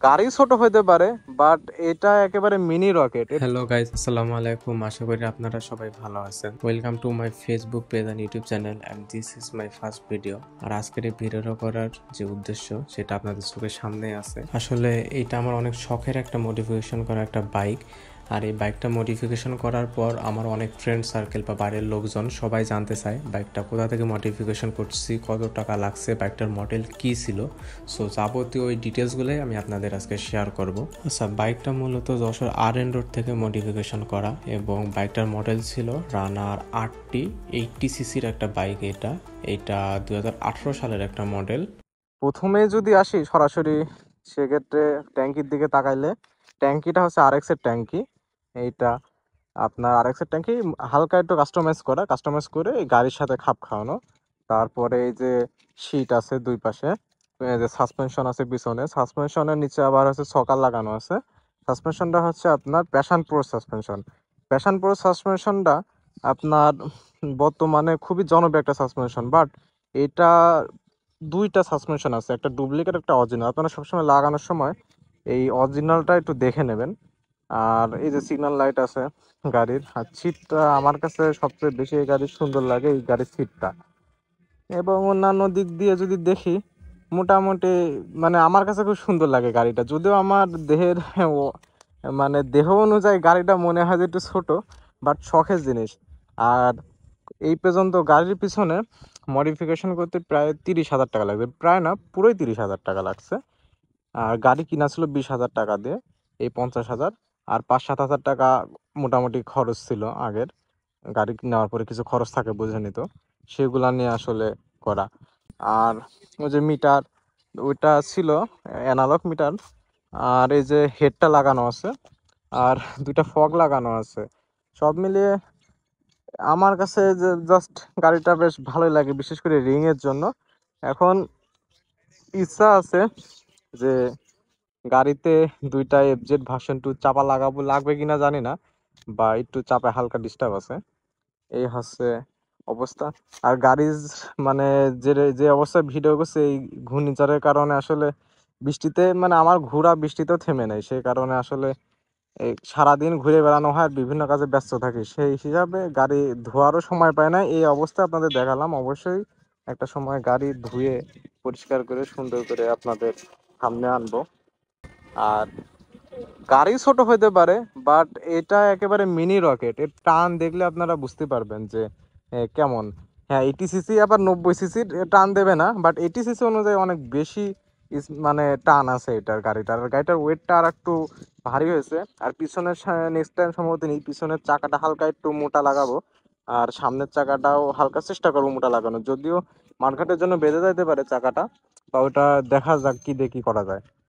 গাড়ি ছোট হইতে পারে, বাট এটা একেবারে মিনি রকেট। হ্যালো গাইজ, আসসালামু আলাইকুম। আশা করি আপনারা সবাই ভালো আছেন। Welcome to my Facebook page and YouTube channel and this is my first video. আর আজকের এই ভিডিওটা করার যে উদ্দেশ্য সেটা আপনাদের চোখের সামনে আছে। আসলে এটা আমার অনেক শখের একটা মডিফিকেশন করা একটা বাইক। আর এই বাইকটা মডিফিকেশন করার পর আমার অনেক ফ্রেন্ড সার্কেল বা বাইরের লোকজন সবাই জানতে চায় বাইকটা কোথা থেকে মডিফিকেশন করছি, কত টাকা লাগছে, বাইকটার মডেল কী ছিল। সো যাবতীয় ওই ডিটেলসগুলোই আমি আপনাদের আজকে শেয়ার করব। আচ্ছা, বাইকটা মূলত যশোর RN রোড থেকে মডিফিকেশন করা এবং বাইকটার মডেল ছিল রানার 80 সিসির একটা বাইক। এটা 2018 সালের একটা মডেল। প্রথমে যদি আসি সরাসরি, সেক্ষেত্রে ট্যাঙ্কির দিকে তাকাইলে ট্যাঙ্কিটা হচ্ছে RX এর ট্যাঙ্কি। এইটা আপনার RX এর ট্যাঙ্কি হালকা একটু কাস্টমাইজ করে এই গাড়ির সাথে খাপ খাওয়ানো। তারপরে এই যে সিট আছে দুই পাশে, এই যে সাসপেনশন আছে পিছনে, সাসপেনশনের নিচে আবার হচ্ছে সকাল লাগানো আছে। সাসপেনশনটা হচ্ছে আপনার Passion Pro suspension. Passion Pro সাসপেনশনটা আপনার বর্তমানে খুবই জনপ্রিয় একটা সাসপেনশন, বাট এটা দুইটা সাসপেনশন আছে, একটা ডুপ্লিকেট একটা অরিজিনাল। আপনারা সবসময় লাগানোর সময় এই অরিজিনালটা একটু দেখে নেবেন। আর এই যে সিগন্যাল লাইট আছে গাড়ির, আর সিটটা আমার কাছে সবচেয়ে বেশি এই গাড়ির সুন্দর লাগে, এই গাড়ির সিটটা। এবং অন্যান্য দিক দিয়ে যদি দেখি, মোটামুটি মানে আমার কাছে খুব সুন্দর লাগে গাড়িটা, যদিও আমার দেহের মানে দেহ অনুযায়ী গাড়িটা মনে হয় যে একটু ছোট, বাট শখের জিনিস। আর এই পর্যন্ত গাড়ির পিছনে মডিফিকেশন করতে প্রায় 30,000 টাকা লাগবে, প্রায় না পুরোই 30,000 টাকা লাগছে। আর গাড়ি কিনা ছিল 20,000 টাকা দিয়ে, এই 50,000 আর 5-7 হাজার টাকা মোটামুটি খরচ ছিল আগের। গাড়ি নেওয়ার পরে কিছু খরচ থাকে বুঝে নিত, সেগুলা নিয়ে আসলে করা। আর ওই যে মিটার, ওইটা ছিল অ্যানালগ মিটার। আর এই যে হেডটা লাগানো আছে, আর দুইটা ফগ লাগানো আছে। সব মিলিয়ে আমার কাছে যে জাস্ট গাড়িটা বেশ ভালোই লাগে, বিশেষ করে রিং এর জন্য। এখন ইচ্ছা আছে যে গাড়িতে দুইটা FZ ভার্সন 2 চাপা লাগবে কিনা জানি না, বা একটু চাপে হালকা ডিস্টার্ব আছে, এই হচ্ছে অবস্থা। আর গাড়ির মানে যে যে অবস্থায় ভিডিও করছে, এই ঘূর্ণিঝড়ের কারণে আসলে বৃষ্টিতে মানে আমার ঘোরা বৃষ্টিতেও থেমে নেই, সেই কারণে আসলে এই সারাদিন ঘুরে বেড়ানো হয়, বিভিন্ন কাজে ব্যস্ত থাকি, সেই হিসাবে গাড়ি ধোয়ারও সময় পায় না। এই অবস্থা আপনাদের দেখালাম, অবশ্যই একটা সময় গাড়ি ধুয়ে পরিষ্কার করে সুন্দর করে আপনাদের সামনে আনবো। আর গাড়ি ছোট হইতে পারে, বাট এটা একেবারে মিনি রকেট। এর টান দেখলে আপনারা বুঝতে পারবেন যে কেমন। হ্যাঁ, 80 সিসি আবার 90 সিসির টান দেবে না, বাট 80 সিসি অনুযায়ী অনেক বেশি মানে টান আছে এটার গাড়িটার। আর গাড়িটার ওয়েটটা আর একটু ভারী হয়েছে। আর পিছনের নেক্সট টাইম সম্ভবত এই পিছনের চাকাটা হালকা একটু মোটা লাগাবো, আর সামনের চাকাটাও হালকা চেষ্টা করবো মোটা লাগানো, যদিও মাঠঘাটের জন্য বেঁধে যাইতে পারে চাকাটা, বা ওটা দেখা যাক কি দেখি করা যায়।